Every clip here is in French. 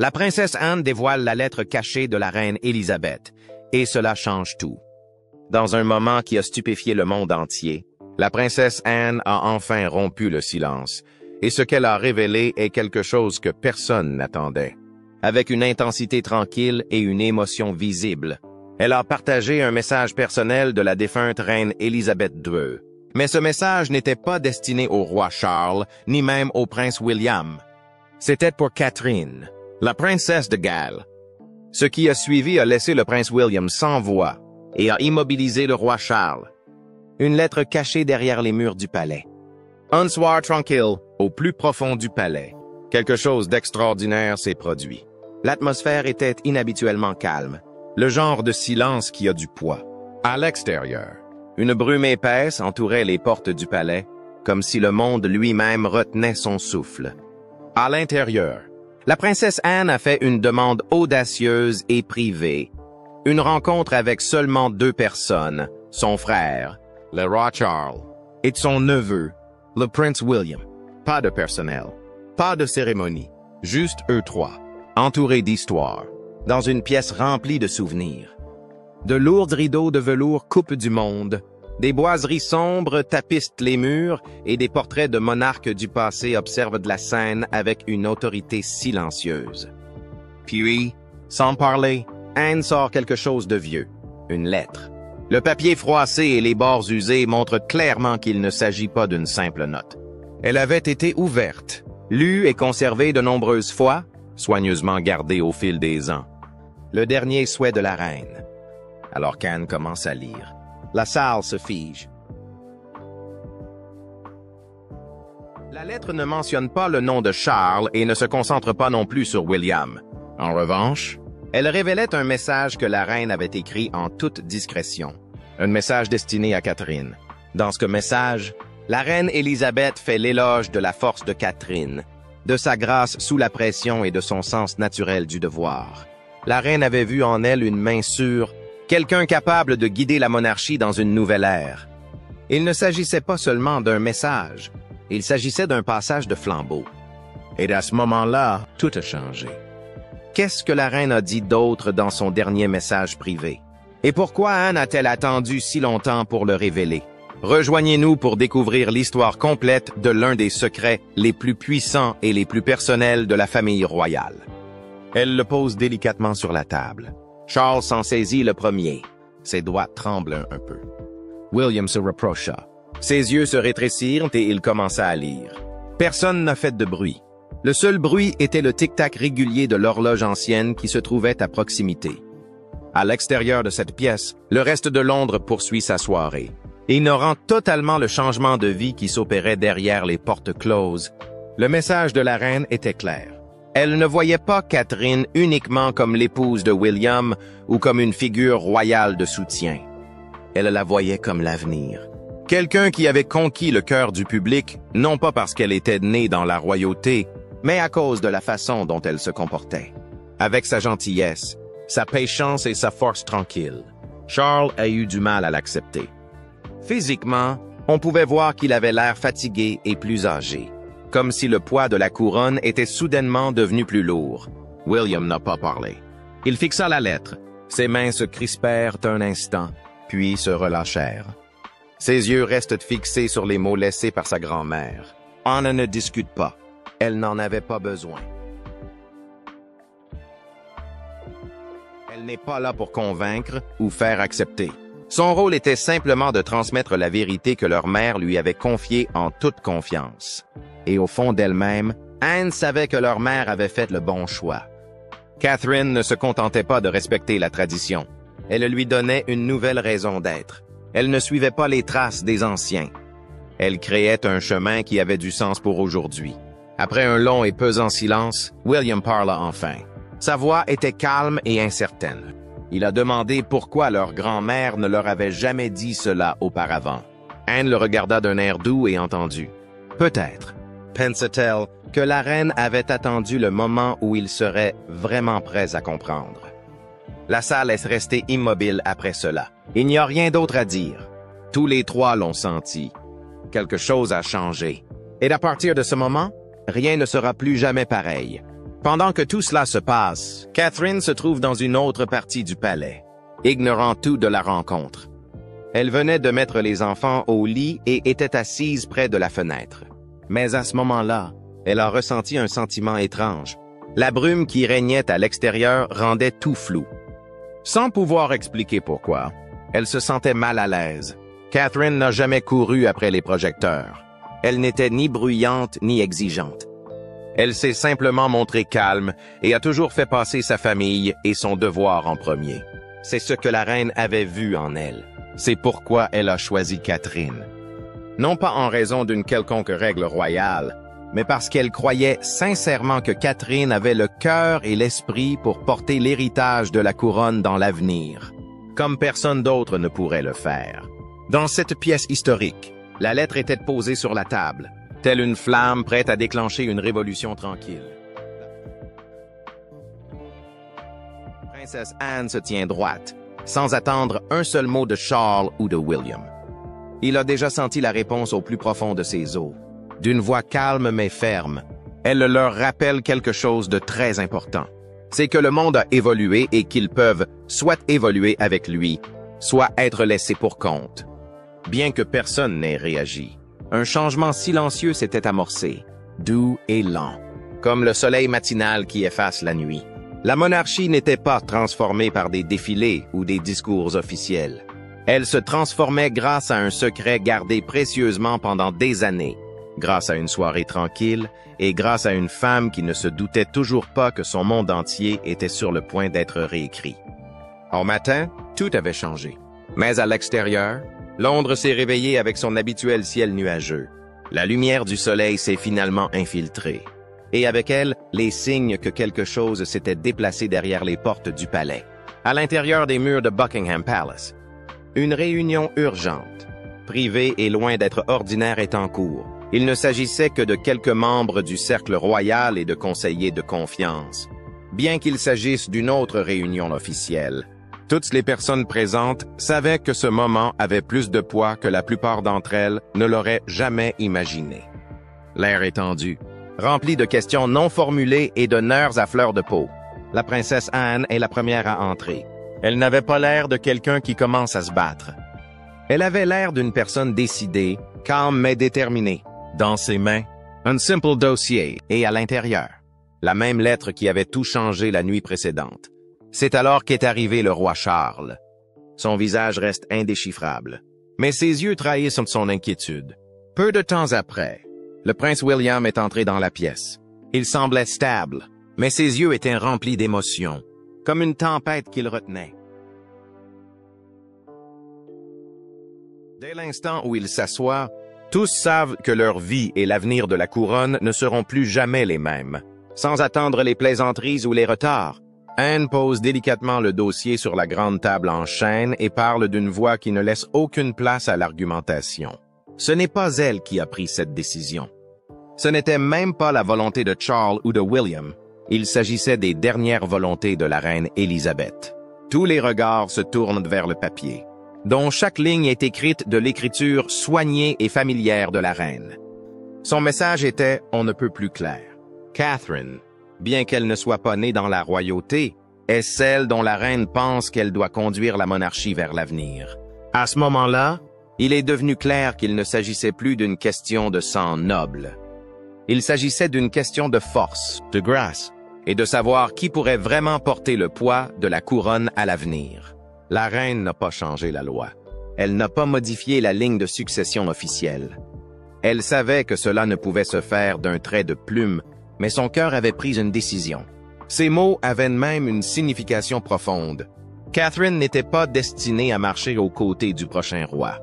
La princesse Anne dévoile la lettre cachée de la reine Élisabeth, et cela change tout. Dans un moment qui a stupéfié le monde entier, la princesse Anne a enfin rompu le silence, et ce qu'elle a révélé est quelque chose que personne n'attendait. Avec une intensité tranquille et une émotion visible, elle a partagé un message personnel de la défunte reine Élisabeth II. Mais ce message n'était pas destiné au roi Charles, ni même au prince William. C'était pour Catherine, la princesse de Galles. Ce qui a suivi a laissé le prince William sans voix et a immobilisé le roi Charles. Une lettre cachée derrière les murs du palais. Un soir tranquille, au plus profond du palais, quelque chose d'extraordinaire s'est produit. L'atmosphère était inhabituellement calme, le genre de silence qui a du poids. À l'extérieur, une brume épaisse entourait les portes du palais, comme si le monde lui-même retenait son souffle. À l'intérieur, la princesse Anne a fait une demande audacieuse et privée. Une rencontre avec seulement 2 personnes, son frère, le roi Charles, et son neveu, le prince William. Pas de personnel, pas de cérémonie, juste eux 3, entourés d'histoire, dans une pièce remplie de souvenirs. De lourds rideaux de velours coupent du monde, des boiseries sombres tapissent les murs et des portraits de monarques du passé observent de la scène avec une autorité silencieuse. Puis, sans parler, Anne sort quelque chose de vieux, une lettre. Le papier froissé et les bords usés montrent clairement qu'il ne s'agit pas d'une simple note. Elle avait été ouverte, lue et conservée de nombreuses fois, soigneusement gardée au fil des ans. Le dernier souhait de la reine. Alors qu'Anne commence à lire, la salle se fige. La lettre ne mentionne pas le nom de Charles et ne se concentre pas non plus sur William. En revanche, elle révélait un message que la reine avait écrit en toute discrétion. Un message destiné à Catherine. Dans ce message, la reine Élisabeth fait l'éloge de la force de Catherine, de sa grâce sous la pression et de son sens naturel du devoir. La reine avait vu en elle une main sûre, quelqu'un capable de guider la monarchie dans une nouvelle ère. Il ne s'agissait pas seulement d'un message, il s'agissait d'un passage de flambeau. Et à ce moment-là, tout a changé. Qu'est-ce que la reine a dit d'autre dans son dernier message privé? Et pourquoi Anne a-t-elle attendu si longtemps pour le révéler? Rejoignez-nous pour découvrir l'histoire complète de l'un des secrets les plus puissants et les plus personnels de la famille royale. Elle le pose délicatement sur la table. Charles s'en saisit le premier. Ses doigts tremblent un peu. William se rapprocha. Ses yeux se rétrécirent et il commença à lire. Personne n'a fait de bruit. Le seul bruit était le tic-tac régulier de l'horloge ancienne qui se trouvait à proximité. À l'extérieur de cette pièce, le reste de Londres poursuit sa soirée, ignorant totalement le changement de vie qui s'opérait derrière les portes closes. Le message de la reine était clair. Elle ne voyait pas Catherine uniquement comme l'épouse de William ou comme une figure royale de soutien. Elle la voyait comme l'avenir. Quelqu'un qui avait conquis le cœur du public, non pas parce qu'elle était née dans la royauté, mais à cause de la façon dont elle se comportait. Avec sa gentillesse, sa patience et sa force tranquille, Charles a eu du mal à l'accepter. Physiquement, on pouvait voir qu'il avait l'air fatigué et plus âgé, comme si le poids de la couronne était soudainement devenu plus lourd. William n'a pas parlé. Il fixa la lettre. Ses mains se crispèrent un instant, puis se relâchèrent. Ses yeux restent fixés sur les mots laissés par sa grand-mère. Anne ne discute pas. Elle n'en avait pas besoin. Elle n'est pas là pour convaincre ou faire accepter. Son rôle était simplement de transmettre la vérité que leur mère lui avait confiée en toute confiance. Et au fond d'elle-même, Anne savait que leur mère avait fait le bon choix. Catherine ne se contentait pas de respecter la tradition. Elle lui donnait une nouvelle raison d'être. Elle ne suivait pas les traces des anciens. Elle créait un chemin qui avait du sens pour aujourd'hui. Après un long et pesant silence, William parla enfin. Sa voix était calme et incertaine. Il a demandé pourquoi leur grand-mère ne leur avait jamais dit cela auparavant. Anne le regarda d'un air doux et entendu. Peut-être, pensa-t-elle, que la reine avait attendu le moment où ils seraient vraiment prêts à comprendre. La salle est restée immobile après cela. Il n'y a rien d'autre à dire. Tous les 3 l'ont senti. Quelque chose a changé. Et à partir de ce moment, rien ne sera plus jamais pareil. Pendant que tout cela se passe, Catherine se trouve dans une autre partie du palais, ignorant tout de la rencontre. Elle venait de mettre les enfants au lit et était assise près de la fenêtre. Mais à ce moment-là, elle a ressenti un sentiment étrange. La brume qui régnait à l'extérieur rendait tout flou. Sans pouvoir expliquer pourquoi, elle se sentait mal à l'aise. Catherine n'a jamais couru après les projecteurs. Elle n'était ni bruyante ni exigeante. Elle s'est simplement montrée calme et a toujours fait passer sa famille et son devoir en premier. C'est ce que la reine avait vu en elle. C'est pourquoi elle a choisi Catherine. Non pas en raison d'une quelconque règle royale, mais parce qu'elle croyait sincèrement que Catherine avait le cœur et l'esprit pour porter l'héritage de la couronne dans l'avenir, comme personne d'autre ne pourrait le faire. Dans cette pièce historique, la lettre était posée sur la table, telle une flamme prête à déclencher une révolution tranquille. La princesse Anne se tient droite, sans attendre un seul mot de Charles ou de William. Il a déjà senti la réponse au plus profond de ses os. D'une voix calme mais ferme, elle leur rappelle quelque chose de très important. C'est que le monde a évolué et qu'ils peuvent soit évoluer avec lui, soit être laissés pour compte. Bien que personne n'ait réagi, un changement silencieux s'était amorcé, doux et lent, comme le soleil matinal qui efface la nuit. La monarchie n'était pas transformée par des défilés ou des discours officiels. Elle se transformait grâce à un secret gardé précieusement pendant des années, grâce à une soirée tranquille et grâce à une femme qui ne se doutait toujours pas que son monde entier était sur le point d'être réécrit. Au matin, tout avait changé. Mais à l'extérieur, Londres s'est réveillée avec son habituel ciel nuageux. La lumière du soleil s'est finalement infiltrée. Et avec elle, les signes que quelque chose s'était déplacé derrière les portes du palais. À l'intérieur des murs de Buckingham Palace, une réunion urgente, privée et loin d'être ordinaire est en cours. Il ne s'agissait que de quelques membres du cercle royal et de conseillers de confiance. Bien qu'il s'agisse d'une autre réunion officielle, toutes les personnes présentes savaient que ce moment avait plus de poids que la plupart d'entre elles ne l'auraient jamais imaginé. L'air est tendu, rempli de questions non formulées et de nerfs à fleur de peau. La princesse Anne est la première à entrer. Elle n'avait pas l'air de quelqu'un qui commence à se battre. Elle avait l'air d'une personne décidée, calme mais déterminée. Dans ses mains, un simple dossier et à l'intérieur, la même lettre qui avait tout changé la nuit précédente. C'est alors qu'est arrivé le roi Charles. Son visage reste indéchiffrable, mais ses yeux trahissent son inquiétude. Peu de temps après, le prince William est entré dans la pièce. Il semblait stable, mais ses yeux étaient remplis d'émotion, comme une tempête qu'il retenait. Dès l'instant où il s'assoit, tous savent que leur vie et l'avenir de la couronne ne seront plus jamais les mêmes. Sans attendre les plaisanteries ou les retards, Anne pose délicatement le dossier sur la grande table en chêne et parle d'une voix qui ne laisse aucune place à l'argumentation. Ce n'est pas elle qui a pris cette décision. Ce n'était même pas la volonté de Charles ou de William. Il s'agissait des dernières volontés de la reine Élisabeth. Tous les regards se tournent vers le papier, dont chaque ligne est écrite de l'écriture soignée et familière de la reine. Son message était « On ne peut plus clair ». Catherine, bien qu'elle ne soit pas née dans la royauté, est celle dont la reine pense qu'elle doit conduire la monarchie vers l'avenir. À ce moment-là, il est devenu clair qu'il ne s'agissait plus d'une question de sang noble. Il s'agissait d'une question de force, de grâce, et de savoir qui pourrait vraiment porter le poids de la couronne à l'avenir. La reine n'a pas changé la loi. Elle n'a pas modifié la ligne de succession officielle. Elle savait que cela ne pouvait se faire d'un trait de plume, mais son cœur avait pris une décision. Ces mots avaient même une signification profonde. Catherine n'était pas destinée à marcher aux côtés du prochain roi.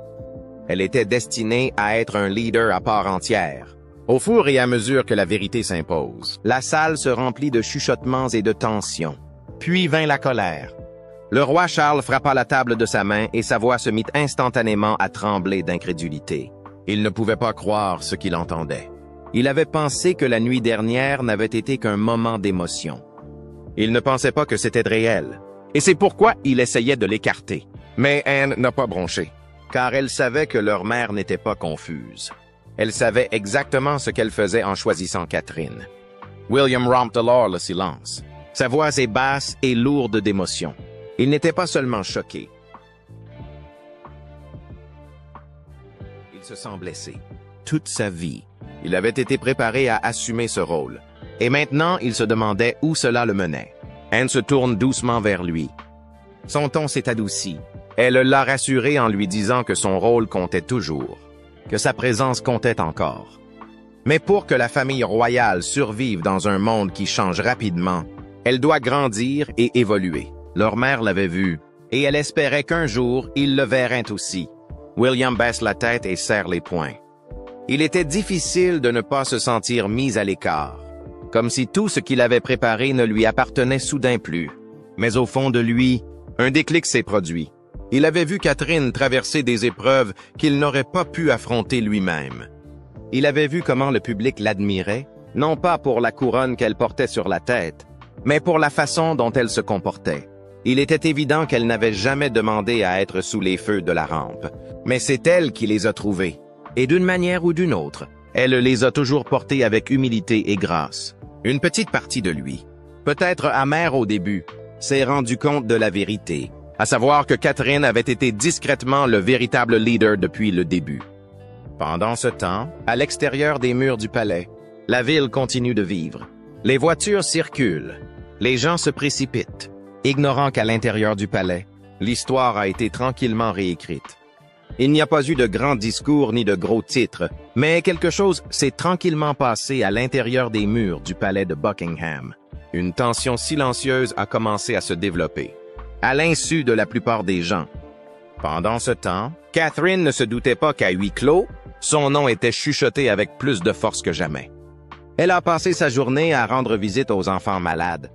Elle était destinée à être un leader à part entière. Au fur et à mesure que la vérité s'impose, la salle se remplit de chuchotements et de tensions. Puis vint la colère. Le roi Charles frappa la table de sa main et sa voix se mit instantanément à trembler d'incrédulité. Il ne pouvait pas croire ce qu'il entendait. Il avait pensé que la nuit dernière n'avait été qu'un moment d'émotion. Il ne pensait pas que c'était réel. Et c'est pourquoi il essayait de l'écarter. Mais Anne n'a pas bronché, car elle savait que leur mère n'était pas confuse. Elle savait exactement ce qu'elle faisait en choisissant Catherine. William rompit alors le silence. Sa voix est basse et lourde d'émotion. Il n'était pas seulement choqué. Il se sent blessé. Toute sa vie, il avait été préparé à assumer ce rôle. Et maintenant, il se demandait où cela le menait. Anne se tourne doucement vers lui. Son ton s'est adouci. Elle l'a rassuré en lui disant que son rôle comptait toujours, que sa présence comptait encore. Mais pour que la famille royale survive dans un monde qui change rapidement, elle doit grandir et évoluer. Leur mère l'avait vu, et elle espérait qu'un jour, ils le verraient aussi. William baisse la tête et serre les poings. Il était difficile de ne pas se sentir mis à l'écart, comme si tout ce qu'il avait préparé ne lui appartenait soudain plus. Mais au fond de lui, un déclic s'est produit. Il avait vu Catherine traverser des épreuves qu'il n'aurait pas pu affronter lui-même. Il avait vu comment le public l'admirait, non pas pour la couronne qu'elle portait sur la tête, mais pour la façon dont elle se comportait. Il était évident qu'elle n'avait jamais demandé à être sous les feux de la rampe, mais c'est elle qui les a trouvés. Et d'une manière ou d'une autre, elle les a toujours portés avec humilité et grâce. Une petite partie de lui, peut-être amère au début, s'est rendu compte de la vérité, à savoir que Catherine avait été discrètement le véritable leader depuis le début. Pendant ce temps, à l'extérieur des murs du palais, la ville continue de vivre. Les voitures circulent, les gens se précipitent, ignorant qu'à l'intérieur du palais, l'histoire a été tranquillement réécrite. Il n'y a pas eu de grands discours ni de gros titres, mais quelque chose s'est tranquillement passé à l'intérieur des murs du palais de Buckingham. Une tension silencieuse a commencé à se développer, à l'insu de la plupart des gens. Pendant ce temps, Catherine ne se doutait pas qu'à huis clos, son nom était chuchoté avec plus de force que jamais. Elle a passé sa journée à rendre visite aux enfants malades,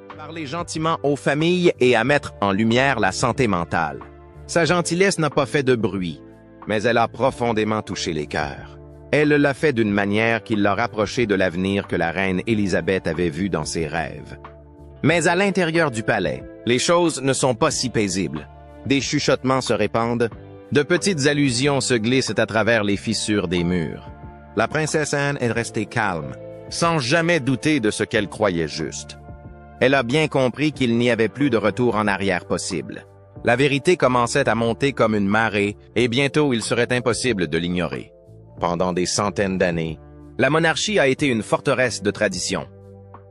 à parler gentiment aux familles et à mettre en lumière la santé mentale. Sa gentillesse n'a pas fait de bruit, mais elle a profondément touché les cœurs. Elle l'a fait d'une manière qui l'a rapproché de l'avenir que la reine Élisabeth avait vu dans ses rêves. Mais à l'intérieur du palais, les choses ne sont pas si paisibles. Des chuchotements se répandent, de petites allusions se glissent à travers les fissures des murs. La princesse Anne est restée calme, sans jamais douter de ce qu'elle croyait juste. Elle a bien compris qu'il n'y avait plus de retour en arrière possible. La vérité commençait à monter comme une marée, et bientôt il serait impossible de l'ignorer. Pendant des centaines d'années, la monarchie a été une forteresse de tradition.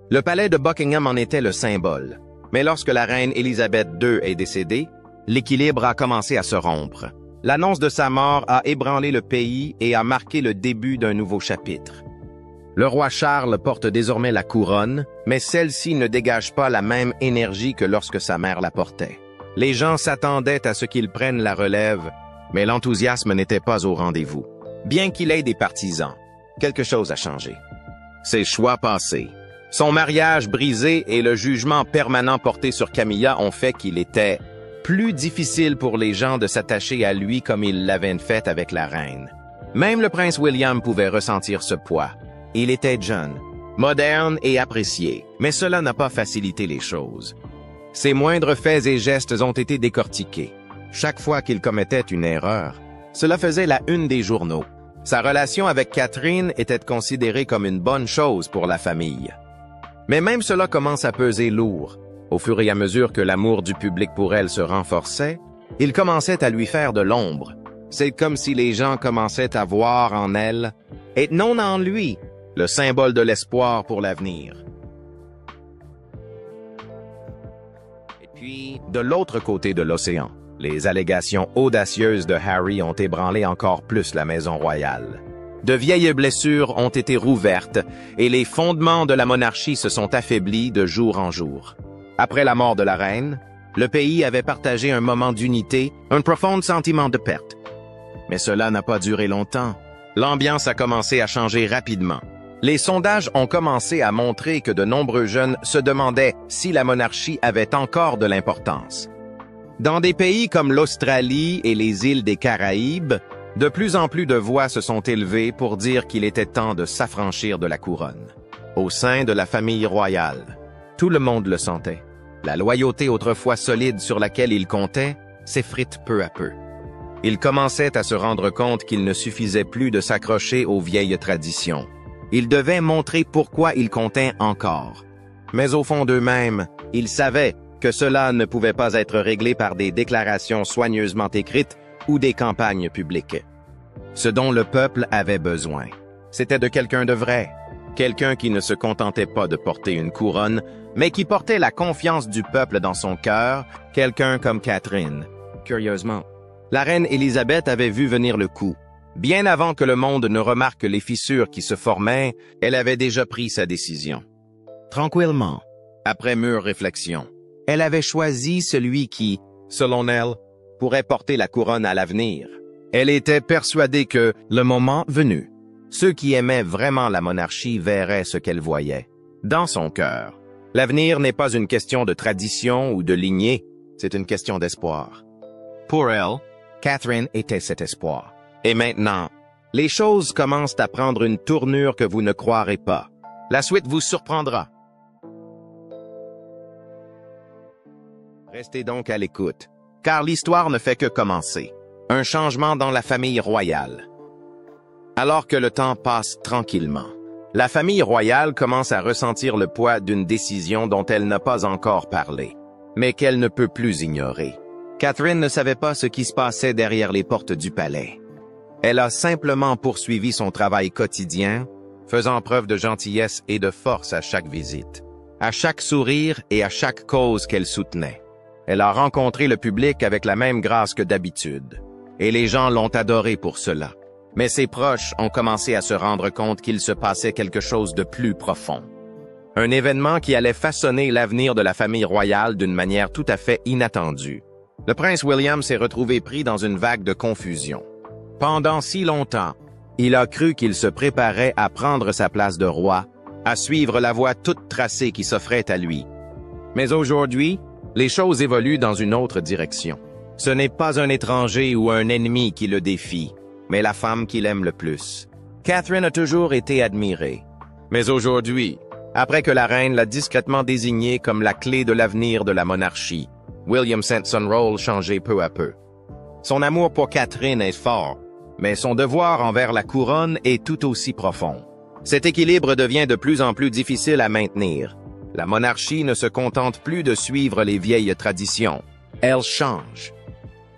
Le palais de Buckingham en était le symbole. Mais lorsque la reine Élisabeth II est décédée, l'équilibre a commencé à se rompre. L'annonce de sa mort a ébranlé le pays et a marqué le début d'un nouveau chapitre. Le roi Charles porte désormais la couronne, mais celle-ci ne dégage pas la même énergie que lorsque sa mère la portait. Les gens s'attendaient à ce qu'il prenne la relève, mais l'enthousiasme n'était pas au rendez-vous. Bien qu'il ait des partisans, quelque chose a changé. Ses choix passés, son mariage brisé et le jugement permanent porté sur Camilla ont fait qu'il était plus difficile pour les gens de s'attacher à lui comme ils l'avaient fait avec la reine. Même le prince William pouvait ressentir ce poids. Il était jeune, moderne et apprécié, mais cela n'a pas facilité les choses. Ses moindres faits et gestes ont été décortiqués. Chaque fois qu'il commettait une erreur, cela faisait la une des journaux. Sa relation avec Catherine était considérée comme une bonne chose pour la famille. Mais même cela commence à peser lourd. Au fur et à mesure que l'amour du public pour elle se renforçait, il commençait à lui faire de l'ombre. C'est comme si les gens commençaient à voir en elle, et non en lui, le symbole de l'espoir pour l'avenir. Et puis, de l'autre côté de l'océan, les allégations audacieuses de Harry ont ébranlé encore plus la maison royale. De vieilles blessures ont été rouvertes et les fondements de la monarchie se sont affaiblis de jour en jour. Après la mort de la reine, le pays avait partagé un moment d'unité, un profond sentiment de perte. Mais cela n'a pas duré longtemps. L'ambiance a commencé à changer rapidement. Les sondages ont commencé à montrer que de nombreux jeunes se demandaient si la monarchie avait encore de l'importance. Dans des pays comme l'Australie et les îles des Caraïbes, de plus en plus de voix se sont élevées pour dire qu'il était temps de s'affranchir de la couronne. Au sein de la famille royale, tout le monde le sentait. La loyauté autrefois solide sur laquelle il comptait s'effrite peu à peu. Il commençait à se rendre compte qu'il ne suffisait plus de s'accrocher aux vieilles traditions. Il devait montrer pourquoi il comptait encore. Mais au fond d'eux-mêmes, ils savaient que cela ne pouvait pas être réglé par des déclarations soigneusement écrites ou des campagnes publiques. Ce dont le peuple avait besoin, c'était de quelqu'un de vrai, quelqu'un qui ne se contentait pas de porter une couronne, mais qui portait la confiance du peuple dans son cœur, quelqu'un comme Catherine. Curieusement, la reine Élisabeth avait vu venir le coup. Bien avant que le monde ne remarque les fissures qui se formaient, elle avait déjà pris sa décision. Tranquillement, après mûre réflexion, elle avait choisi celui qui, selon elle, pourrait porter la couronne à l'avenir. Elle était persuadée que, le moment venu, ceux qui aimaient vraiment la monarchie verraient ce qu'elle voyait. Dans son cœur, l'avenir n'est pas une question de tradition ou de lignée, c'est une question d'espoir. Pour elle, Catherine était cet espoir. Et maintenant, les choses commencent à prendre une tournure que vous ne croirez pas. La suite vous surprendra. Restez donc à l'écoute, car l'histoire ne fait que commencer. Un changement dans la famille royale. Alors que le temps passe tranquillement, la famille royale commence à ressentir le poids d'une décision dont elle n'a pas encore parlé, mais qu'elle ne peut plus ignorer. Catherine ne savait pas ce qui se passait derrière les portes du palais. Elle a simplement poursuivi son travail quotidien, faisant preuve de gentillesse et de force à chaque visite, à chaque sourire et à chaque cause qu'elle soutenait. Elle a rencontré le public avec la même grâce que d'habitude, et les gens l'ont adorée pour cela. Mais ses proches ont commencé à se rendre compte qu'il se passait quelque chose de plus profond. Un événement qui allait façonner l'avenir de la famille royale d'une manière tout à fait inattendue. Le prince William s'est retrouvé pris dans une vague de confusion. Pendant si longtemps, il a cru qu'il se préparait à prendre sa place de roi, à suivre la voie toute tracée qui s'offrait à lui. Mais aujourd'hui, les choses évoluent dans une autre direction. Ce n'est pas un étranger ou un ennemi qui le défie, mais la femme qu'il aime le plus. Catherine a toujours été admirée. Mais aujourd'hui, après que la reine l'a discrètement désignée comme la clé de l'avenir de la monarchie, William sent son rôle changer peu à peu. Son amour pour Catherine est fort, mais son devoir envers la couronne est tout aussi profond. Cet équilibre devient de plus en plus difficile à maintenir. La monarchie ne se contente plus de suivre les vieilles traditions. Elle change.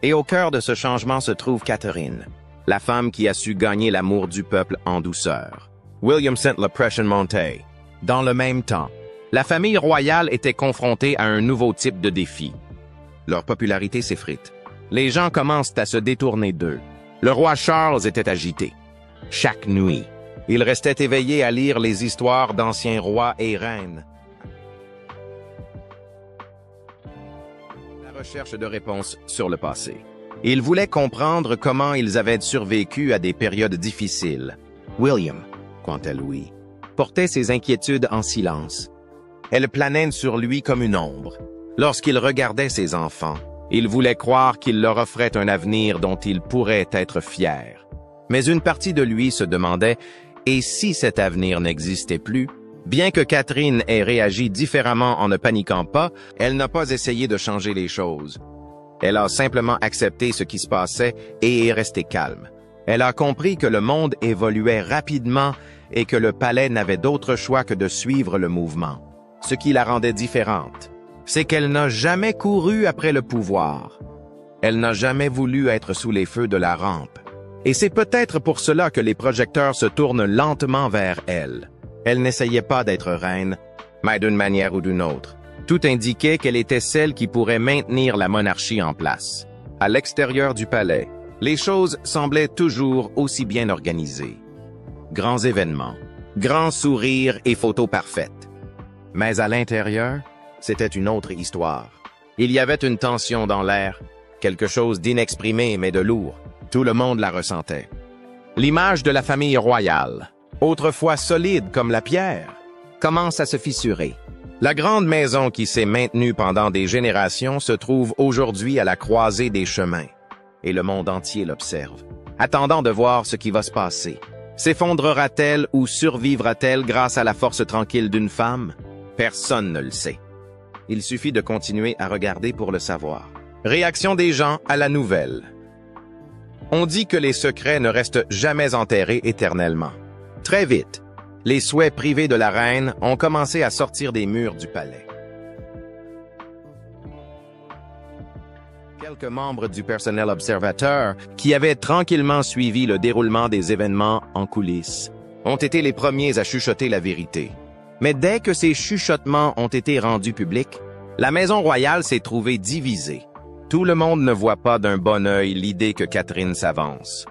Et au cœur de ce changement se trouve Catherine, la femme qui a su gagner l'amour du peuple en douceur. William sent la pression monter. Dans le même temps, la famille royale était confrontée à un nouveau type de défi. Leur popularité s'effrite. Les gens commencent à se détourner d'eux. Le roi Charles était agité. Chaque nuit, il restait éveillé à lire les histoires d'anciens rois et reines. La recherche de réponses sur le passé. Il voulait comprendre comment ils avaient survécu à des périodes difficiles. William, quant à lui, portait ses inquiétudes en silence. Elles planaient sur lui comme une ombre. Lorsqu'il regardait ses enfants, il voulait croire qu'il leur offrait un avenir dont il pourrait être fier. Mais une partie de lui se demandait, et si cet avenir n'existait plus? Bien que Catherine ait réagi différemment en ne paniquant pas, elle n'a pas essayé de changer les choses. Elle a simplement accepté ce qui se passait et est restée calme. Elle a compris que le monde évoluait rapidement et que le palais n'avait d'autre choix que de suivre le mouvement. Ce qui la rendait différente, c'est qu'elle n'a jamais couru après le pouvoir. Elle n'a jamais voulu être sous les feux de la rampe. Et c'est peut-être pour cela que les projecteurs se tournent lentement vers elle. Elle n'essayait pas d'être reine, mais d'une manière ou d'une autre. Tout indiquait qu'elle était celle qui pourrait maintenir la monarchie en place. À l'extérieur du palais, les choses semblaient toujours aussi bien organisées. Grands événements, grands sourires et photos parfaites. Mais à l'intérieur, c'était une autre histoire. Il y avait une tension dans l'air, quelque chose d'inexprimé mais de lourd. Tout le monde la ressentait. L'image de la famille royale, autrefois solide comme la pierre, commence à se fissurer. La grande maison qui s'est maintenue pendant des générations se trouve aujourd'hui à la croisée des chemins, et le monde entier l'observe, attendant de voir ce qui va se passer. S'effondrera-t-elle ou survivra-t-elle grâce à la force tranquille d'une femme? Personne ne le sait. Il suffit de continuer à regarder pour le savoir. Réaction des gens à la nouvelle. On dit que les secrets ne restent jamais enterrés éternellement. Très vite, les souhaits privés de la reine ont commencé à sortir des murs du palais. Quelques membres du personnel observateur, qui avaient tranquillement suivi le déroulement des événements en coulisses, ont été les premiers à chuchoter la vérité. Mais dès que ces chuchotements ont été rendus publics, la Maison royale s'est trouvée divisée. Tout le monde ne voit pas d'un bon œil l'idée que Catherine s'avance.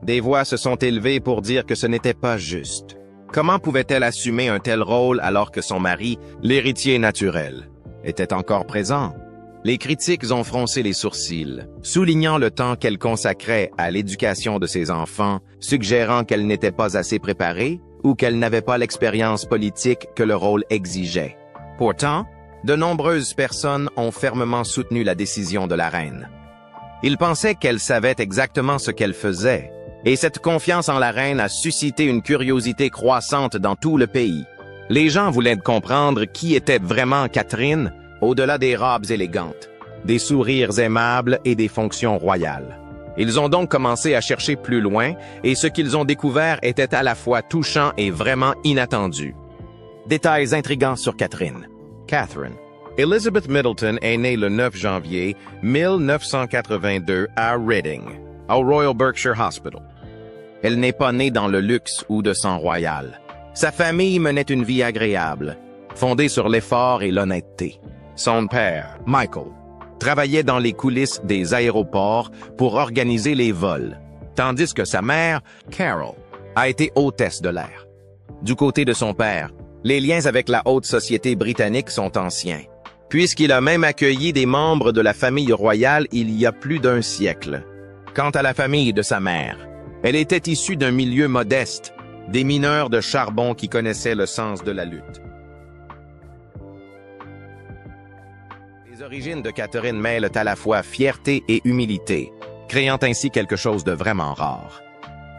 Des voix se sont élevées pour dire que ce n'était pas juste. Comment pouvait-elle assumer un tel rôle alors que son mari, l'héritier naturel, était encore présent? Les critiques ont froncé les sourcils, soulignant le temps qu'elle consacrait à l'éducation de ses enfants, suggérant qu'elle n'était pas assez préparée ou qu'elle n'avait pas l'expérience politique que le rôle exigeait. Pourtant, de nombreuses personnes ont fermement soutenu la décision de la reine. Ils pensaient qu'elle savait exactement ce qu'elle faisait, et cette confiance en la reine a suscité une curiosité croissante dans tout le pays. Les gens voulaient comprendre qui était vraiment Catherine, au-delà des robes élégantes, des sourires aimables et des fonctions royales. Ils ont donc commencé à chercher plus loin, et ce qu'ils ont découvert était à la fois touchant et vraiment inattendu. Détails intrigants sur Catherine. Catherine. Elizabeth Middleton est née le 9 janvier 1982 à Reading, au Royal Berkshire Hospital. Elle n'est pas née dans le luxe ou de sang royal. Sa famille menait une vie agréable, fondée sur l'effort et l'honnêteté. Son père, Michael, travaillait dans les coulisses des aéroports pour organiser les vols, tandis que sa mère, Carol, a été hôtesse de l'air. Du côté de son père, les liens avec la haute société britannique sont anciens, puisqu'il a même accueilli des membres de la famille royale il y a plus d'un siècle. Quant à la famille de sa mère, elle était issue d'un milieu modeste, des mineurs de charbon qui connaissaient le sens de la lutte. Les origines de Catherine mêlent à la fois fierté et humilité, créant ainsi quelque chose de vraiment rare.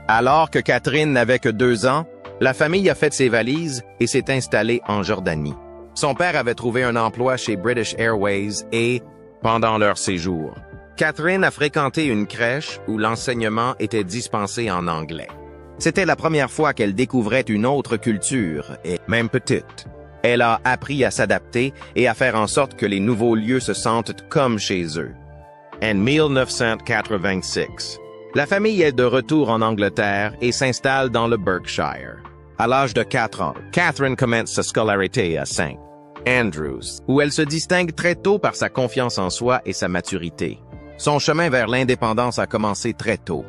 Alors que Catherine n'avait que 2 ans, la famille a fait ses valises et s'est installée en Jordanie. Son père avait trouvé un emploi chez British Airways et, pendant leur séjour, Catherine a fréquenté une crèche où l'enseignement était dispensé en anglais. C'était la première fois qu'elle découvrait une autre culture, et même petite. Elle a appris à s'adapter et à faire en sorte que les nouveaux lieux se sentent comme chez eux. En 1986, la famille est de retour en Angleterre et s'installe dans le Berkshire. À l'âge de 4 ans, Catherine commence sa scolarité à St. Andrews, où elle se distingue très tôt par sa confiance en soi et sa maturité. Son chemin vers l'indépendance a commencé très tôt.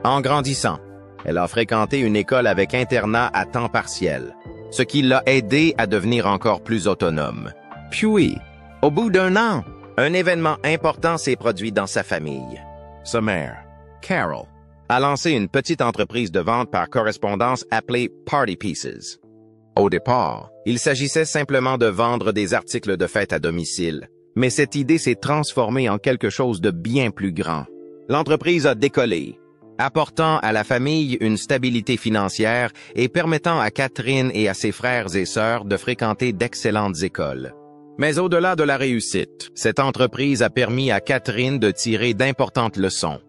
En grandissant, elle a fréquenté une école avec internat à temps partiel, ce qui l'a aidé à devenir encore plus autonome. Puis, au bout d'1 an, un événement important s'est produit dans sa famille. Sa mère, Carol, a lancé une petite entreprise de vente par correspondance appelée Party Pieces. Au départ, il s'agissait simplement de vendre des articles de fête à domicile, mais cette idée s'est transformée en quelque chose de bien plus grand. L'entreprise a décollé, apportant à la famille une stabilité financière et permettant à Catherine et à ses frères et sœurs de fréquenter d'excellentes écoles. Mais au-delà de la réussite, cette entreprise a permis à Catherine de tirer d'importantes leçons.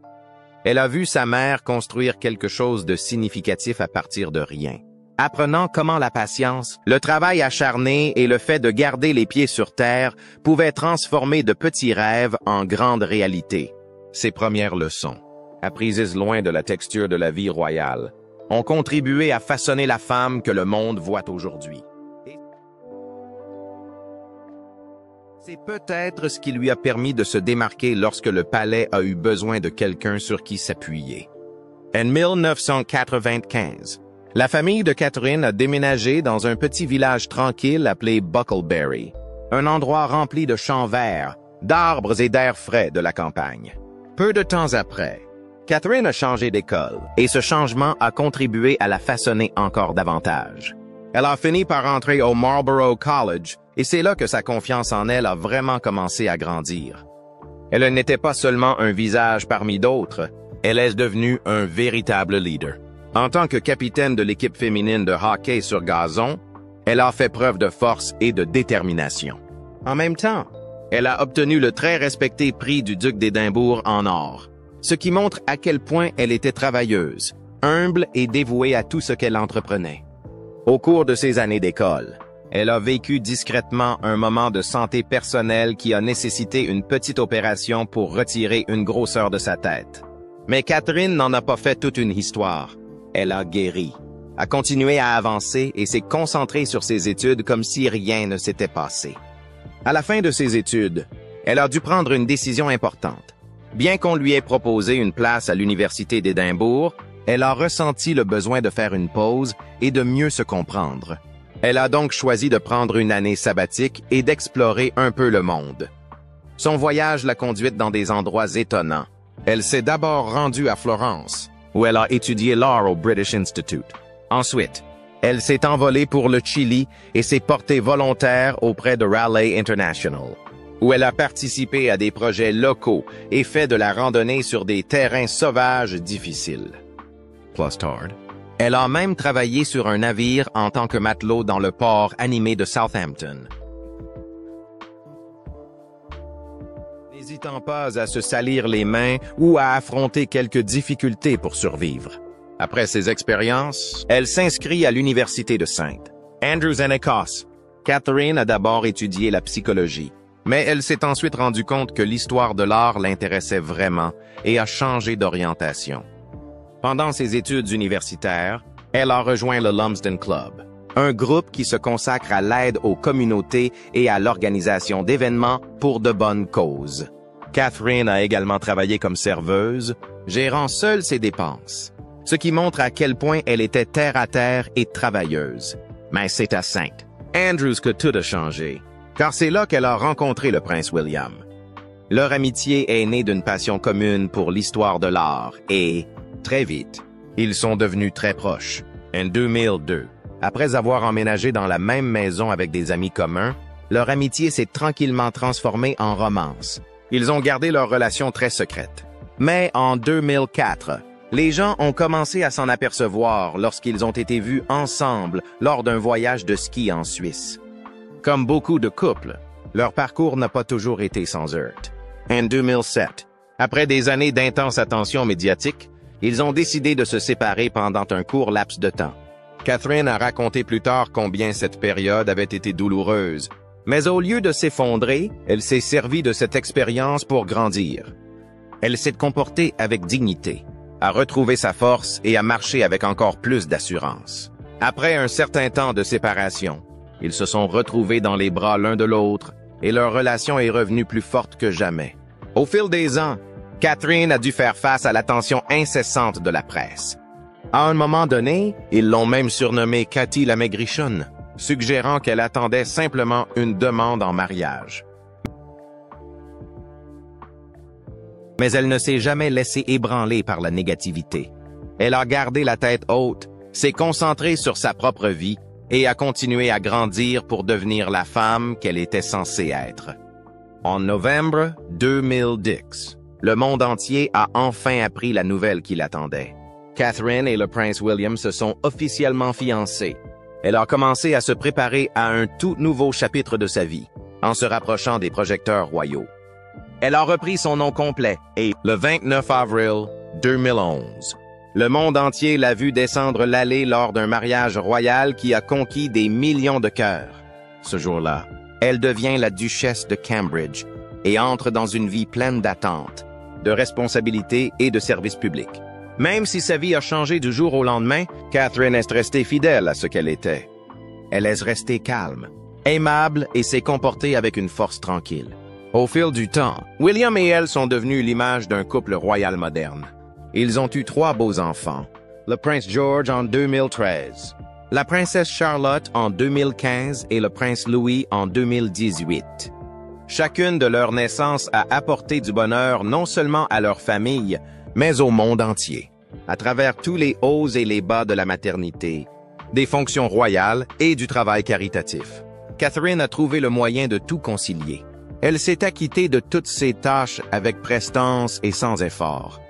Elle a vu sa mère construire quelque chose de significatif à partir de rien, apprenant comment la patience, le travail acharné et le fait de garder les pieds sur terre pouvaient transformer de petits rêves en grandes réalités. Ses premières leçons, apprises loin de la texture de la vie royale, ont contribué à façonner la femme que le monde voit aujourd'hui. C'est peut-être ce qui lui a permis de se démarquer lorsque le palais a eu besoin de quelqu'un sur qui s'appuyer. En 1995, la famille de Catherine a déménagé dans un petit village tranquille appelé Buckleberry, un endroit rempli de champs verts, d'arbres et d'air frais de la campagne. Peu de temps après, Catherine a changé d'école, et ce changement a contribué à la façonner encore davantage. Elle a fini par entrer au Marlborough College, et c'est là que sa confiance en elle a vraiment commencé à grandir. Elle n'était pas seulement un visage parmi d'autres, elle est devenue un véritable leader. En tant que capitaine de l'équipe féminine de hockey sur gazon, elle a fait preuve de force et de détermination. En même temps, elle a obtenu le très respecté prix du duc d'Édimbourg en or, ce qui montre à quel point elle était travailleuse, humble et dévouée à tout ce qu'elle entreprenait. Au cours de ses années d'école, elle a vécu discrètement un moment de santé personnelle qui a nécessité une petite opération pour retirer une grosseur de sa tête. Mais Catherine n'en a pas fait toute une histoire. Elle a guéri, a continué à avancer et s'est concentrée sur ses études comme si rien ne s'était passé. À la fin de ses études, elle a dû prendre une décision importante. Bien qu'on lui ait proposé une place à l'Université d'Édimbourg, elle a ressenti le besoin de faire une pause et de mieux se comprendre. Elle a donc choisi de prendre une année sabbatique et d'explorer un peu le monde. Son voyage l'a conduite dans des endroits étonnants. Elle s'est d'abord rendue à Florence, où elle a étudié l'art au British Institute. Ensuite, elle s'est envolée pour le Chili et s'est portée volontaire auprès de Raleigh International, où elle a participé à des projets locaux et fait de la randonnée sur des terrains sauvages difficiles. Elle a même travaillé sur un navire en tant que matelot dans le port animé de Southampton. N'hésitant pas à se salir les mains ou à affronter quelques difficultés pour survivre. Après ces expériences, elle s'inscrit à l'Université de St. Andrews en Écosse. Catherine a d'abord étudié la psychologie, mais elle s'est ensuite rendue compte que l'histoire de l'art l'intéressait vraiment et a changé d'orientation. Pendant ses études universitaires, elle a rejoint le Lumsden Club, un groupe qui se consacre à l'aide aux communautés et à l'organisation d'événements pour de bonnes causes. Catherine a également travaillé comme serveuse, gérant seule ses dépenses, ce qui montre à quel point elle était terre-à-terre et travailleuse. Mais c'est à St. Andrews que tout a changé, car c'est là qu'elle a rencontré le prince William. Leur amitié est née d'une passion commune pour l'histoire de l'art et, très vite, ils sont devenus très proches. En 2002, après avoir emménagé dans la même maison avec des amis communs, leur amitié s'est tranquillement transformée en romance. Ils ont gardé leur relation très secrète. Mais en 2004, les gens ont commencé à s'en apercevoir lorsqu'ils ont été vus ensemble lors d'un voyage de ski en Suisse. Comme beaucoup de couples, leur parcours n'a pas toujours été sans heurts. En 2007, après des années d'intense attention médiatique, ils ont décidé de se séparer pendant un court laps de temps. Catherine a raconté plus tard combien cette période avait été douloureuse, mais au lieu de s'effondrer, elle s'est servie de cette expérience pour grandir. Elle s'est comportée avec dignité, a retrouvé sa force et a marché avec encore plus d'assurance. Après un certain temps de séparation, ils se sont retrouvés dans les bras l'un de l'autre et leur relation est revenue plus forte que jamais. Au fil des ans, Catherine a dû faire face à l'attention incessante de la presse. À un moment donné, ils l'ont même surnommée Cathy la Maigrichonne, suggérant qu'elle attendait simplement une demande en mariage. Mais elle ne s'est jamais laissée ébranler par la négativité. Elle a gardé la tête haute, s'est concentrée sur sa propre vie et a continué à grandir pour devenir la femme qu'elle était censée être. En novembre 2010, le monde entier a enfin appris la nouvelle qui l'attendait. Catherine et le prince William se sont officiellement fiancés. Elle a commencé à se préparer à un tout nouveau chapitre de sa vie, en se rapprochant des projecteurs royaux. Elle a repris son nom complet et, le 29 avril 2011, le monde entier l'a vue descendre l'allée lors d'un mariage royal qui a conquis des millions de cœurs. Ce jour-là, elle devient la duchesse de Cambridge et entre dans une vie pleine d'attentes, de responsabilités et de services publics. Même si sa vie a changé du jour au lendemain, Catherine est restée fidèle à ce qu'elle était. Elle est restée calme, aimable et s'est comportée avec une force tranquille. Au fil du temps, William et elle sont devenus l'image d'un couple royal moderne. Ils ont eu 3 beaux enfants, le prince George en 2013, la princesse Charlotte en 2015 et le prince Louis en 2018. Chacune de leurs naissances a apporté du bonheur non seulement à leur famille, mais au monde entier, à travers tous les hauts et les bas de la maternité, des fonctions royales et du travail caritatif. Catherine a trouvé le moyen de tout concilier. Elle s'est acquittée de toutes ses tâches avec prestance et sans effort.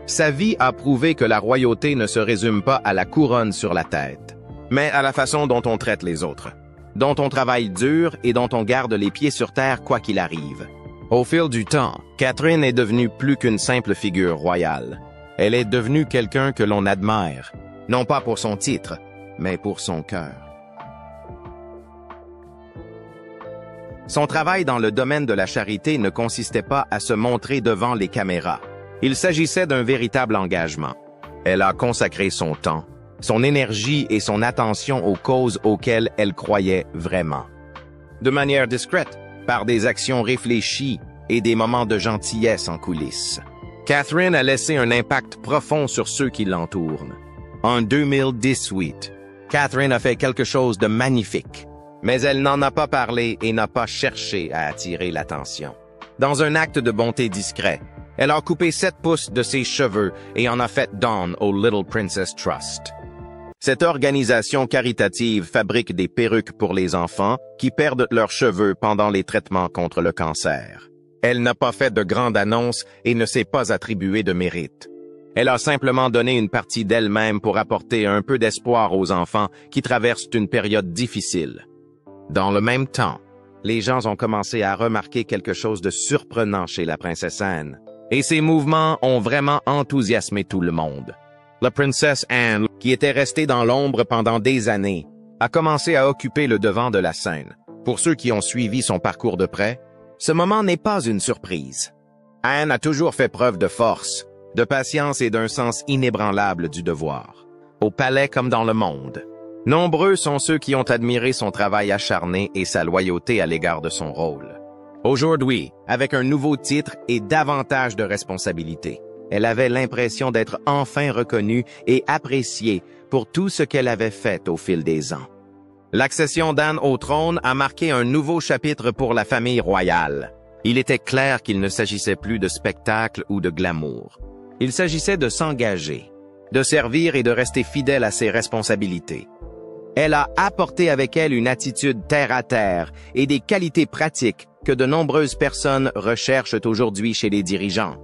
Sa vie a prouvé que la royauté ne se résume pas à la couronne sur la tête, mais à la façon dont on traite les autres, dont on travaille dur et dont on garde les pieds sur terre quoi qu'il arrive. Au fil du temps, Catherine est devenue plus qu'une simple figure royale. Elle est devenue quelqu'un que l'on admire, non pas pour son titre, mais pour son cœur. Son travail dans le domaine de la charité ne consistait pas à se montrer devant les caméras. Il s'agissait d'un véritable engagement. Elle a consacré son temps, son énergie et son attention aux causes auxquelles elle croyait vraiment. De manière discrète, par des actions réfléchies et des moments de gentillesse en coulisses. Catherine a laissé un impact profond sur ceux qui l'entourent. En 2018, Catherine a fait quelque chose de magnifique, mais elle n'en a pas parlé et n'a pas cherché à attirer l'attention. Dans un acte de bonté discret, elle a coupé 7 pouces de ses cheveux et en a fait don au Little Princess Trust. Cette organisation caritative fabrique des perruques pour les enfants qui perdent leurs cheveux pendant les traitements contre le cancer. Elle n'a pas fait de grandes annonces et ne s'est pas attribué de mérite. Elle a simplement donné une partie d'elle-même pour apporter un peu d'espoir aux enfants qui traversent une période difficile. Dans le même temps, les gens ont commencé à remarquer quelque chose de surprenant chez la princesse Anne. Et ces mouvements ont vraiment enthousiasmé tout le monde. La princesse Anne, qui était restée dans l'ombre pendant des années, a commencé à occuper le devant de la scène. Pour ceux qui ont suivi son parcours de près, ce moment n'est pas une surprise. Anne a toujours fait preuve de force, de patience et d'un sens inébranlable du devoir. Au palais comme dans le monde. Nombreux sont ceux qui ont admiré son travail acharné et sa loyauté à l'égard de son rôle. Aujourd'hui, avec un nouveau titre et davantage de responsabilités, elle avait l'impression d'être enfin reconnue et appréciée pour tout ce qu'elle avait fait au fil des ans. L'accession d'Anne au trône a marqué un nouveau chapitre pour la famille royale. Il était clair qu'il ne s'agissait plus de spectacle ou de glamour. Il s'agissait de s'engager, de servir et de rester fidèle à ses responsabilités. Elle a apporté avec elle une attitude terre-à-terre et des qualités pratiques que de nombreuses personnes recherchent aujourd'hui chez les dirigeants.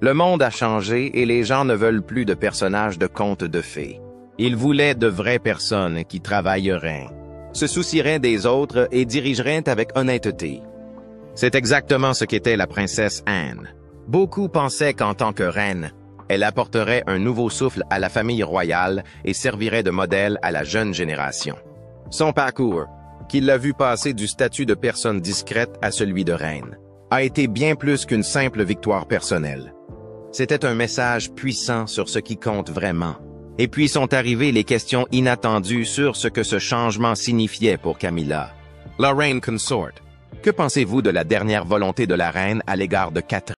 Le monde a changé et les gens ne veulent plus de personnages de contes de fées. Ils voulaient de vraies personnes qui travailleraient, se soucieraient des autres et dirigeraient avec honnêteté. C'est exactement ce qu'était la princesse Anne. Beaucoup pensaient qu'en tant que reine, elle apporterait un nouveau souffle à la famille royale et servirait de modèle à la jeune génération. Son parcours, qui l'a vu passer du statut de personne discrète à celui de reine, a été bien plus qu'une simple victoire personnelle. C'était un message puissant sur ce qui compte vraiment. Et puis sont arrivées les questions inattendues sur ce que ce changement signifiait pour Camilla. La reine consort. Que pensez-vous de la dernière volonté de la reine à l'égard de Catherine?